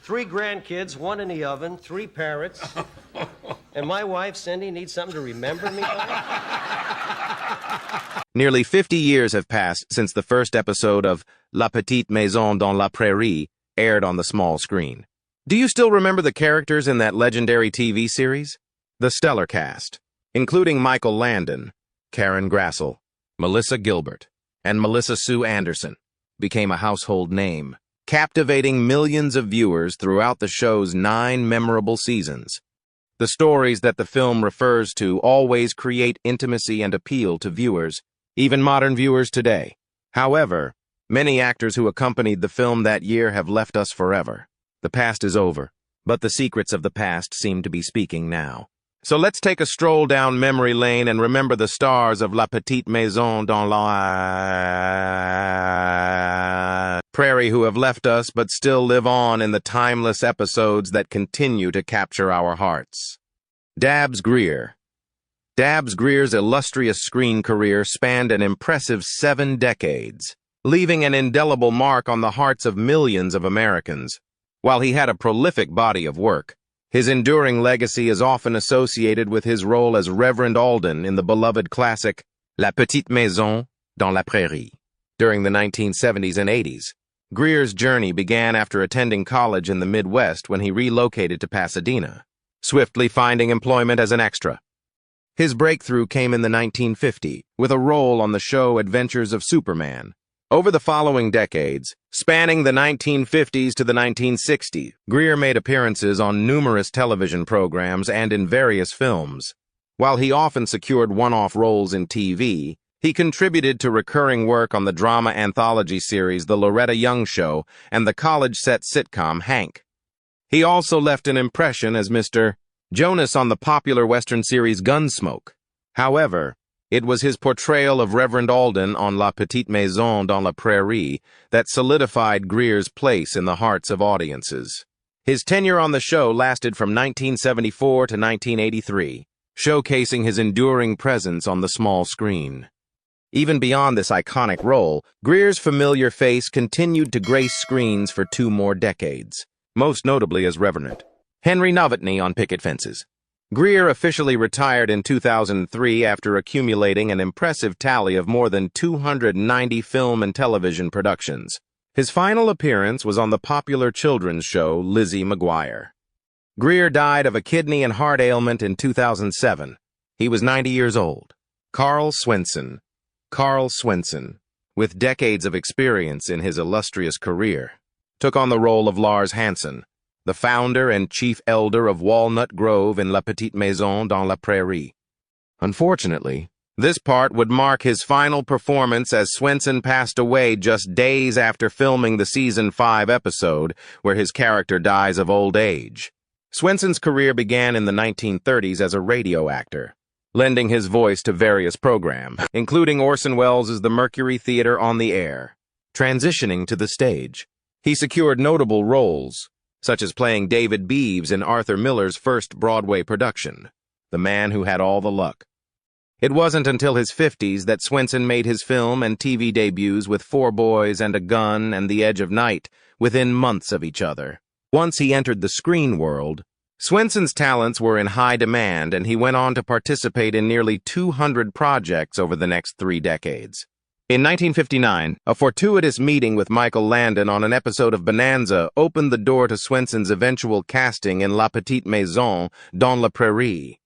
3 grandkids, 1 in the oven, 3 parrots. And my wife, Cindy, needs something to remember me by? Nearly 50 years have passed since the first episode of La Petite Maison dans la Prairie aired on the small screen. Do you still remember the characters in that legendary TV series? The stellar cast, including Michael Landon, Karen Grassle, Melissa Gilbert, and Melissa Sue Anderson, became a household name, captivating millions of viewers throughout the show's 9 memorable seasons. The stories that the film refers to always create intimacy and appeal to viewers, even modern viewers today. However, many actors who accompanied the film that year have left us forever. The past is over, but the secrets of the past seem to be speaking now. So let's take a stroll down memory lane and remember the stars of La Petite Maison dans la Prairie who have left us but still live on in the timeless episodes that continue to capture our hearts. Dabbs Greer. Dabbs Greer's illustrious screen career spanned an impressive 7 decades, leaving an indelible mark on the hearts of millions of Americans. While he had a prolific body of work, his enduring legacy is often associated with his role as Reverend Alden in the beloved classic La Petite Maison dans la Prairie. During the 1970s and 80s, Greer's journey began after attending college in the Midwest when he relocated to Pasadena, swiftly finding employment as an extra. His breakthrough came in the 1950s with a role on the show Adventures of Superman. Over the following decades, spanning the 1950s to the 1960s, Greer made appearances on numerous television programs and in various films. While he often secured one-off roles in TV, he contributed to recurring work on the drama anthology series The Loretta Young Show and the college-set sitcom Hank. He also left an impression as Mr. Jonas on the popular Western series Gunsmoke. However, it was his portrayal of Reverend Alden on La Petite Maison dans la Prairie that solidified Greer's place in the hearts of audiences. His tenure on the show lasted from 1974 to 1983, showcasing his enduring presence on the small screen. Even beyond this iconic role, Greer's familiar face continued to grace screens for 2 more decades, most notably as Reverend Henry Novotny on Picket Fences. Greer officially retired in 2003 after accumulating an impressive tally of more than 290 film and television productions. His final appearance was on the popular children's show Lizzie McGuire. Greer died of a kidney and heart ailment in 2007. He was 90 years old. Carl Swenson, with decades of experience in his illustrious career, took on the role of Lars Hansen, the founder and chief elder of Walnut Grove in La Petite Maison dans la Prairie. Unfortunately, this part would mark his final performance as Swenson passed away just days after filming the season 5 episode where his character dies of old age. Swenson's career began in the 1930s as a radio actor, lending his voice to various programs, including Orson Welles' The Mercury Theater on the Air. Transitioning to the stage, he secured notable roles, such as playing David Beeves in Arthur Miller's first Broadway production, The Man Who Had All the Luck. It wasn't until his 50s that Swenson made his film and TV debuts with 4 Boys and a Gun and The Edge of Night within months of each other. Once he entered the screen world, Swenson's talents were in high demand and he went on to participate in nearly 200 projects over the next 3 decades. In 1959, a fortuitous meeting with Michael Landon on an episode of Bonanza opened the door to Swenson's eventual casting in La Petite Maison dans la Prairie.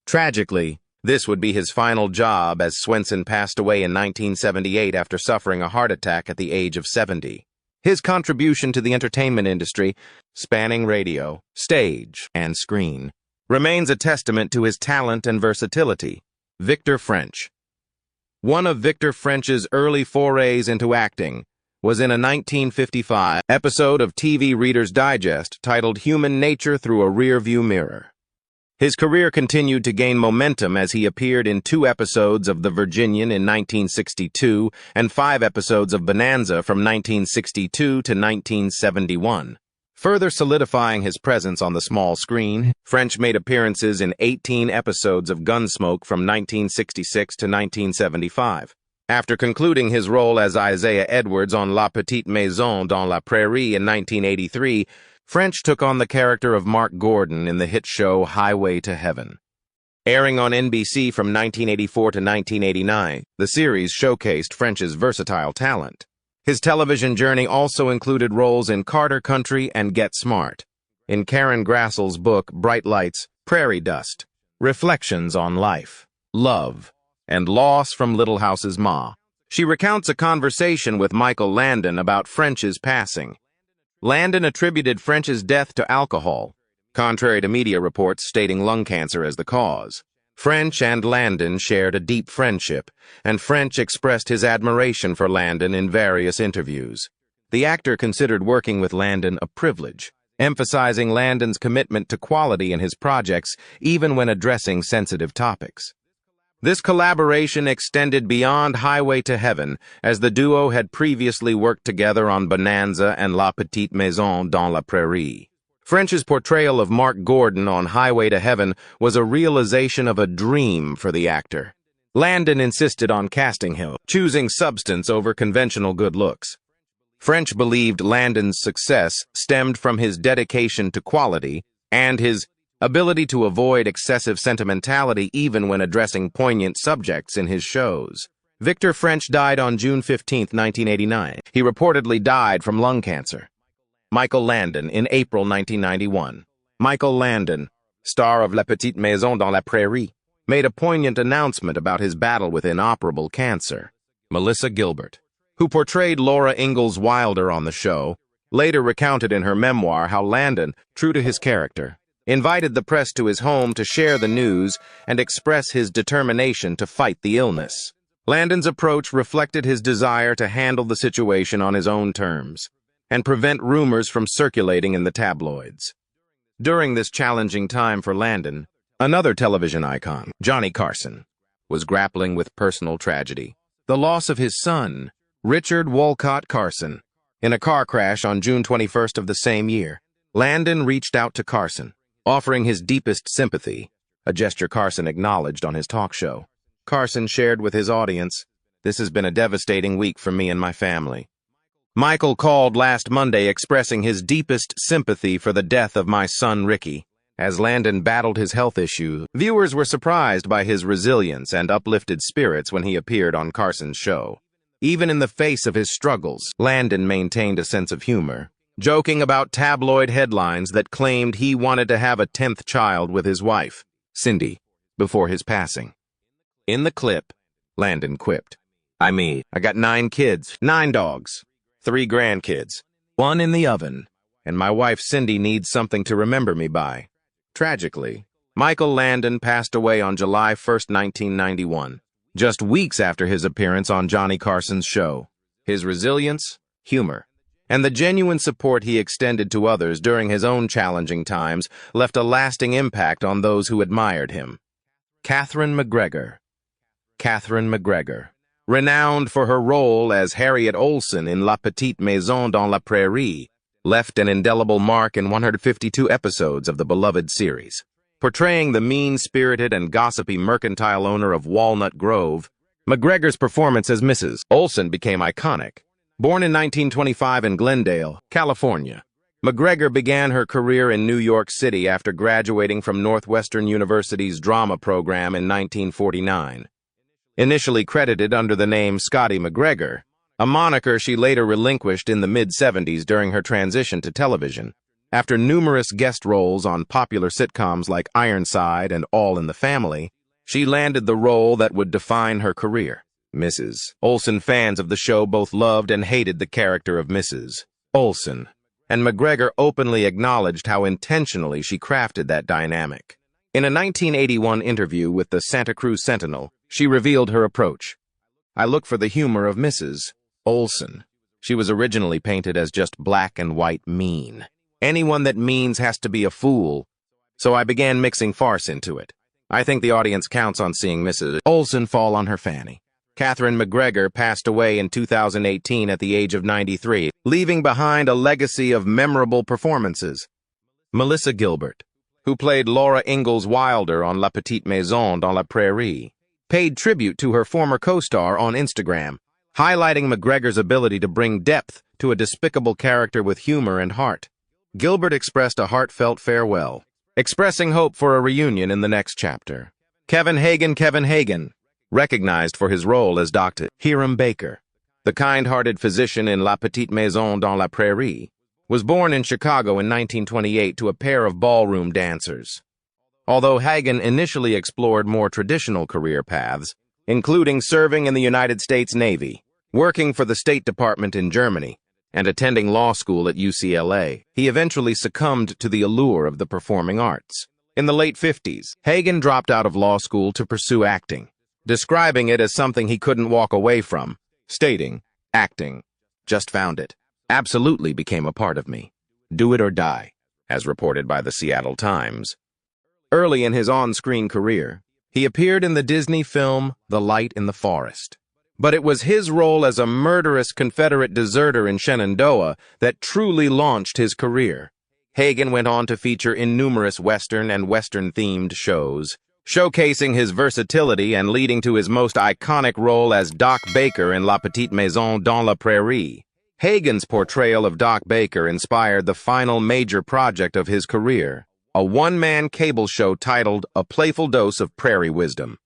Tragically, this would be his final job as Swenson passed away in 1978 after suffering a heart attack at the age of 70. His contribution to the entertainment industry, spanning radio, stage, and screen, remains a testament to his talent and versatility. Victor French. One of Victor French's early forays into acting was in a 1955 episode of TV Reader's Digest titled Human Nature Through a Rearview Mirror. His career continued to gain momentum as he appeared in 2 episodes of The Virginian in 1962 and 5 episodes of Bonanza from 1962 to 1971. Further solidifying his presence on the small screen, French made appearances in 18 episodes of Gunsmoke from 1966 to 1975. After concluding his role as Isaiah Edwards on La Petite Maison dans la Prairie in 1983, French took on the character of Mark Gordon in the hit show Highway to Heaven. Airing on NBC from 1984 to 1989, the series showcased French's versatile talent. His television journey also included roles in Carter Country and Get Smart. In Karen Grassle's book Bright Lights, Prairie Dust, Reflections on Life, Love, and Loss from Little House's Ma, she recounts a conversation with Michael Landon about French's passing. Landon attributed French's death to alcohol, contrary to media reports stating lung cancer as the cause. French and Landon shared a deep friendship, and French expressed his admiration for Landon in various interviews. The actor considered working with Landon a privilege, emphasizing Landon's commitment to quality in his projects even when addressing sensitive topics. This collaboration extended beyond Highway to Heaven, as the duo had previously worked together on Bonanza and La Petite Maison dans la Prairie. French's portrayal of Mark Gordon on Highway to Heaven was a realization of a dream for the actor. Landon insisted on casting him, choosing substance over conventional good looks. French believed Landon's success stemmed from his dedication to quality and his ability to avoid excessive sentimentality even when addressing poignant subjects in his shows. Victor French died on June 15, 1989. He reportedly died from lung cancer. Michael Landon in April 1991. Michael Landon, star of La Petite Maison dans la Prairie, made a poignant announcement about his battle with inoperable cancer. Melissa Gilbert, who portrayed Laura Ingalls Wilder on the show, later recounted in her memoir how Landon, true to his character, invited the press to his home to share the news and express his determination to fight the illness. Landon's approach reflected his desire to handle the situation on his own terms and prevent rumors from circulating in the tabloids. During this challenging time for Landon, another television icon, Johnny Carson, was grappling with personal tragedy. The loss of his son, Richard Wolcott Carson, in a car crash on June 21st of the same year. Landon reached out to Carson, offering his deepest sympathy, a gesture Carson acknowledged on his talk show. Carson shared with his audience, "This has been a devastating week for me and my family. Michael called last Monday expressing his deepest sympathy for the death of my son Ricky." As Landon battled his health issue, viewers were surprised by his resilience and uplifted spirits when he appeared on Carson's show. Even in the face of his struggles, Landon maintained a sense of humor, joking about tabloid headlines that claimed he wanted to have a 10th child with his wife, Cindy, before his passing. In the clip, Landon quipped, I got 9 kids, 9 dogs, 3 grandkids, 1 in the oven, and my wife Cindy needs something to remember me by." Tragically, Michael Landon passed away on July 1, 1991, just weeks after his appearance on Johnny Carson's show. His resilience, humor, and the genuine support he extended to others during his own challenging times left a lasting impact on those who admired him. Catherine McGregor. Catherine McGregor, renowned for her role as Harriet Olsen in La Petite Maison dans la Prairie, left an indelible mark in 152 episodes of the beloved series. Portraying the mean-spirited and gossipy mercantile owner of Walnut Grove, McGregor's performance as Mrs. Olsen became iconic. Born in 1925 in Glendale, California, McGregor began her career in New York City after graduating from Northwestern University's drama program in 1949. Initially credited under the name Scotty McGregor, a moniker she later relinquished in the mid-70s during her transition to television. After numerous guest roles on popular sitcoms like Ironside and All in the Family, she landed the role that would define her career, Mrs. Olsen. Fans of the show both loved and hated the character of Mrs. Olsen, and McGregor openly acknowledged how intentionally she crafted that dynamic. In a 1981 interview with the Santa Cruz Sentinel, she revealed her approach. "I look for the humor of Mrs. Olsen. She was originally painted as just black and white mean. Anyone that means has to be a fool, so I began mixing farce into it. I think the audience counts on seeing Mrs. Olsen fall on her fanny." Catherine McGregor passed away in 2018 at the age of 93, leaving behind a legacy of memorable performances. Melissa Gilbert, who played Laura Ingalls Wilder on La Petite Maison dans la Prairie, paid tribute to her former co-star on Instagram, highlighting McGregor's ability to bring depth to a despicable character with humor and heart. Gilbert expressed a heartfelt farewell, expressing hope for a reunion in the next chapter. Kevin Hagen, recognized for his role as Dr. Hiram Baker, the kind-hearted physician in La Petite Maison dans la Prairie, was born in Chicago in 1928 to a pair of ballroom dancers. Although Hagen initially explored more traditional career paths, including serving in the United States Navy, working for the State Department in Germany, and attending law school at UCLA, he eventually succumbed to the allure of the performing arts. In the late 50s, Hagen dropped out of law school to pursue acting, describing it as something he couldn't walk away from, stating, "Acting, just found it, absolutely became a part of me. Do it or die," as reported by the Seattle Times. Early in his on-screen career, he appeared in the Disney film The Light in the Forest. But it was his role as a murderous Confederate deserter in Shenandoah that truly launched his career. Hagen went on to feature in numerous Western and Western-themed shows, showcasing his versatility and leading to his most iconic role as Doc Baker in La Petite Maison dans la Prairie. Hagen's portrayal of Doc Baker inspired the final major project of his career, a one-man cable show titled A Playful Dose of Prairie Wisdom.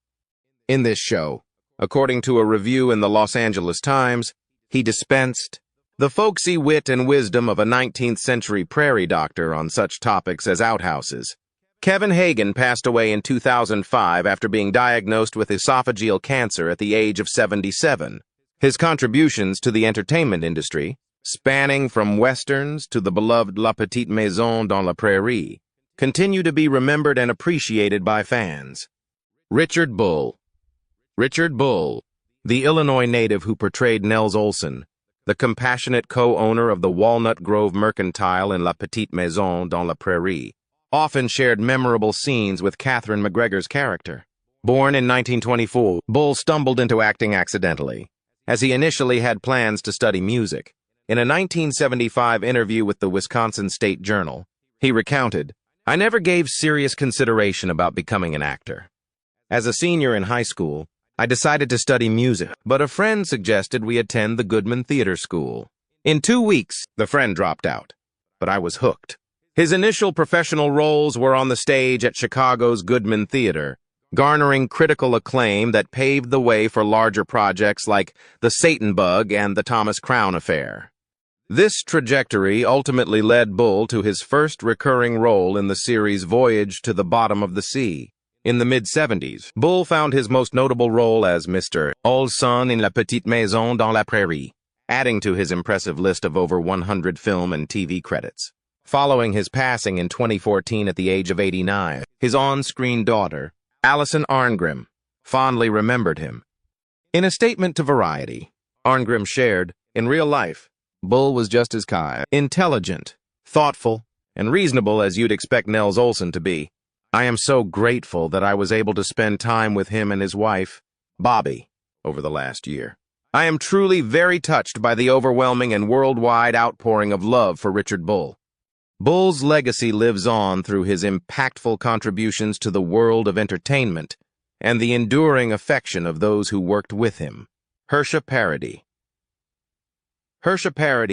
In this show, according to a review in the Los Angeles Times, he dispensed the folksy wit and wisdom of a 19th-century prairie doctor on such topics as outhouses. Kevin Hagen passed away in 2005 after being diagnosed with esophageal cancer at the age of 77. His contributions to the entertainment industry, spanning from westerns to the beloved La Petite Maison dans la Prairie, continue to be remembered and appreciated by fans. Richard Bull, the Illinois native who portrayed Nels Olson, the compassionate co-owner of the Walnut Grove Mercantile in La Petite Maison dans la Prairie, often shared memorable scenes with Catherine McGregor's character. Born in 1924, Bull stumbled into acting accidentally, as he initially had plans to study music. In a 1975 interview with the Wisconsin State Journal, he recounted, "I never gave serious consideration about becoming an actor. As a senior in high school, I decided to study music, but a friend suggested we attend the Goodman Theater School. In 2 weeks, the friend dropped out, but I was hooked." His initial professional roles were on the stage at Chicago's Goodman Theater, garnering critical acclaim that paved the way for larger projects like The Satan Bug and The Thomas Crown Affair. This trajectory ultimately led Bull to his first recurring role in the series Voyage to the Bottom of the Sea. In the mid-70s, Bull found his most notable role as Mr. Olson in La Petite Maison dans la Prairie, adding to his impressive list of over 100 film and TV credits. Following his passing in 2014 at the age of 89, his on-screen daughter, Allison Arngrim, fondly remembered him. In a statement to Variety, Arngrim shared, "In real life, Bull was just as kind, intelligent, thoughtful, and reasonable as you'd expect Nels Olson to be. I am so grateful that I was able to spend time with him and his wife, Bobby, over the last year. I am truly very touched by the overwhelming and worldwide outpouring of love for Richard Bull." Bull's legacy lives on through his impactful contributions to the world of entertainment and the enduring affection of those who worked with him. Hersha Parody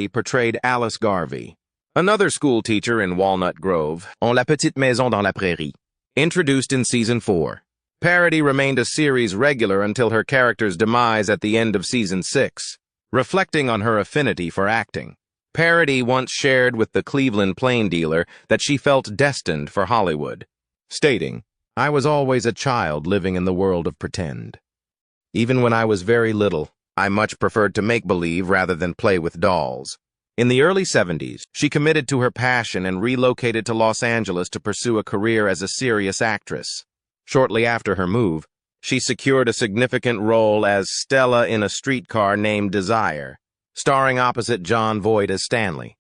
portrayed Alice Garvey, another school teacher in Walnut Grove, en La Petite Maison dans la Prairie. Introduced in Season 4, Parody remained a series regular until her character's demise at the end of Season 6, reflecting on her affinity for acting. Parody once shared with the Cleveland Plain Dealer that she felt destined for Hollywood, stating, "I was always a child living in the world of pretend. Even when I was very little, I much preferred to make believe rather than play with dolls." In the early 70s, she committed to her passion and relocated to Los Angeles to pursue a career as a serious actress. Shortly after her move, she secured a significant role as Stella in A Streetcar Named Desire, starring opposite Jon Voight as Stanley.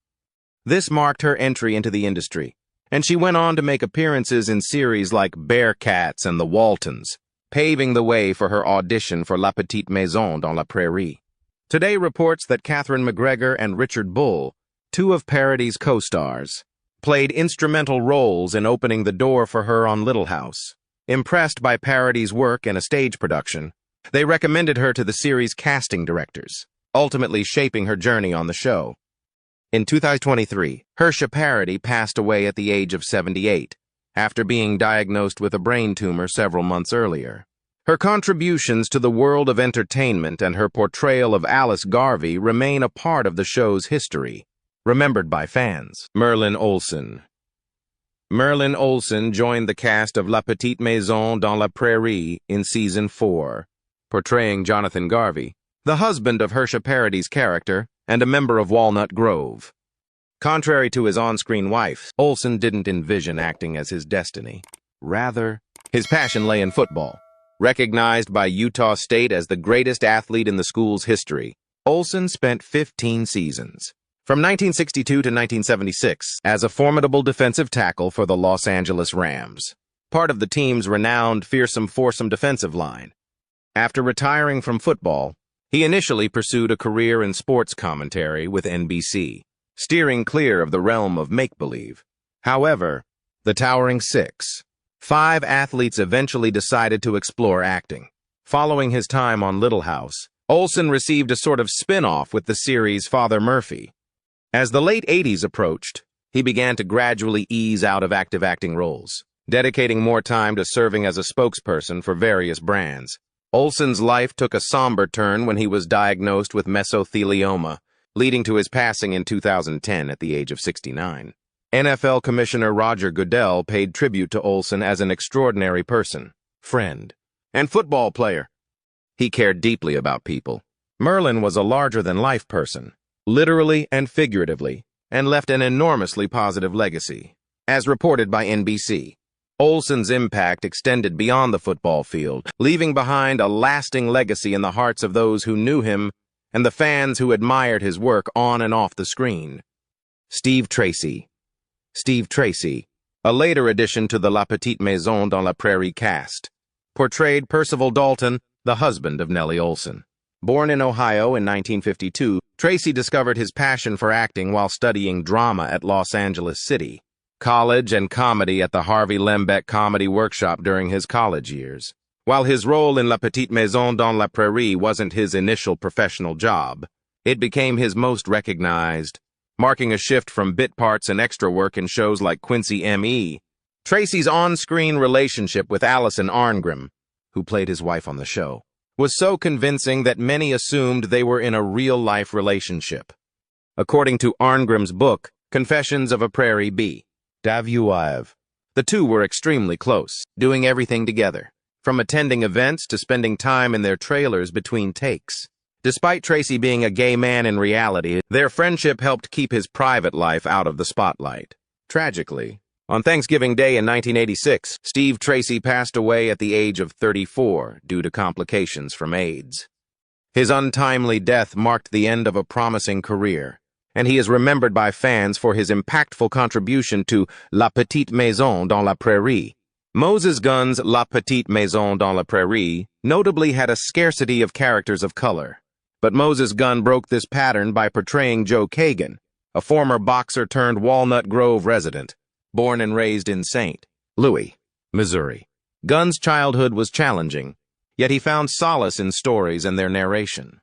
This marked her entry into the industry, and she went on to make appearances in series like Bearcats and The Waltons, paving the way for her audition for La Petite Maison dans la Prairie. Today reports that Catherine McGregor and Richard Bull, two of Parody's co-stars, played instrumental roles in opening the door for her on Little House. Impressed by Parody's work in a stage production, they recommended her to the series' casting directors, ultimately shaping her journey on the show. In 2023, Prairie passed away at the age of 78, after being diagnosed with a brain tumor several months earlier. Her contributions to the world of entertainment and her portrayal of Alice Garvey remain a part of the show's history, remembered by fans. Merlin Olsen joined the cast of La Petite Maison dans la Prairie in Season 4, portraying Jonathan Garvey, the husband of Prairie's character and a member of Walnut Grove. Contrary to his on-screen wife, Olsen didn't envision acting as his destiny. Rather, his passion lay in football. Recognized by Utah State as the greatest athlete in the school's history, Olsen spent 15 seasons, from 1962 to 1976, as a formidable defensive tackle for the Los Angeles Rams, part of the team's renowned fearsome foursome defensive line. After retiring from football, he initially pursued a career in sports commentary with NBC, steering clear of the realm of make-believe. However, the towering 5 athletes eventually decided to explore acting. Following his time on Little House, Olsen received a sort of spin-off with the series Father Murphy. As the late 80s approached, he began to gradually ease out of active acting roles, dedicating more time to serving as a spokesperson for various brands. Olsen's life took a somber turn when he was diagnosed with mesothelioma, leading to his passing in 2010 at the age of 69. NFL Commissioner Roger Goodell paid tribute to Olsen as an extraordinary person, friend, and football player. He cared deeply about people. Merlin was a larger-than-life person, literally and figuratively, and left an enormously positive legacy. As reported by NBC, Olsen's impact extended beyond the football field, leaving behind a lasting legacy in the hearts of those who knew him and the fans who admired his work on and off the screen. Steve Tracy, a later addition to the La Petite Maison dans la Prairie cast, portrayed Percival Dalton, the husband of Nellie Olsen. Born in Ohio in 1952, Tracy discovered his passion for acting while studying drama at Los Angeles City College and comedy at the Harvey Lembeck Comedy Workshop during his college years. While his role in La Petite Maison dans la Prairie wasn't his initial professional job, it became his most recognized, marking a shift from bit parts and extra work in shows like Quincy M.E. Tracy's on-screen relationship with Allison Arngrim, who played his wife on the show, was so convincing that many assumed they were in a real-life relationship. According to Arngrim's book, Confessions of a Prairie Bee, the two were extremely close, doing everything together, from attending events to spending time in their trailers between takes. Despite Tracy being a gay man in reality, their friendship helped keep his private life out of the spotlight. Tragically, on Thanksgiving Day in 1986, Steve Tracy passed away at the age of 34 due to complications from AIDS. His untimely death marked the end of a promising career, and he is remembered by fans for his impactful contribution to La Petite Maison dans la Prairie. Moses Gunn's La Petite Maison dans la Prairie notably had a scarcity of characters of color, but Moses Gunn broke this pattern by portraying Joe Kagan, a former boxer-turned-Walnut Grove resident, born and raised in St. Louis, Missouri. Gunn's childhood was challenging, yet he found solace in stories and their narration.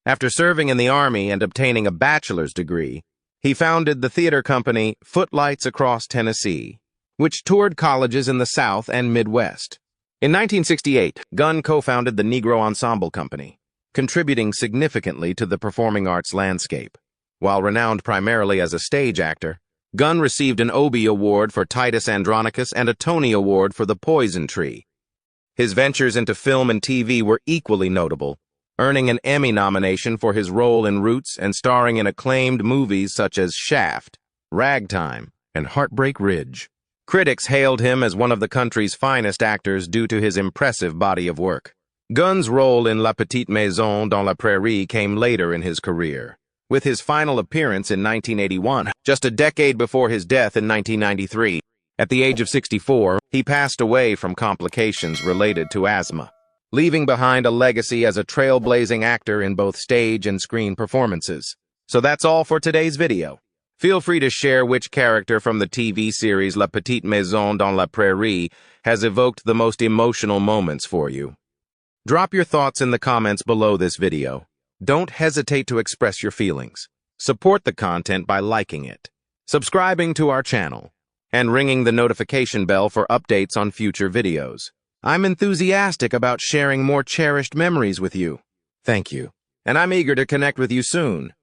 After serving in the Army and obtaining a bachelor's degree, he founded the theater company Footlights Across Tennessee, which toured colleges in the South and Midwest. In 1968, Gunn co-founded the Negro Ensemble Company, contributing significantly to the performing arts landscape. While renowned primarily as a stage actor, Gunn received an Obie Award for Titus Andronicus and a Tony Award for The Poison Tree. His ventures into film and TV were equally notable, earning an Emmy nomination for his role in Roots and starring in acclaimed movies such as Shaft, Ragtime, and Heartbreak Ridge. Critics hailed him as one of the country's finest actors due to his impressive body of work. Gunn's role in La Petite Maison dans la Prairie came later in his career, with his final appearance in 1981, just a decade before his death in 1993. At the age of 64, he passed away from complications related to asthma, leaving behind a legacy as a trailblazing actor in both stage and screen performances. So that's all for today's video. Feel free to share which character from the TV series La Petite Maison dans la Prairie has evoked the most emotional moments for you. Drop your thoughts in the comments below this video. Don't hesitate to express your feelings. Support the content by liking it, subscribing to our channel, and ringing the notification bell for updates on future videos. I'm enthusiastic about sharing more cherished memories with you. Thank you, and I'm eager to connect with you soon.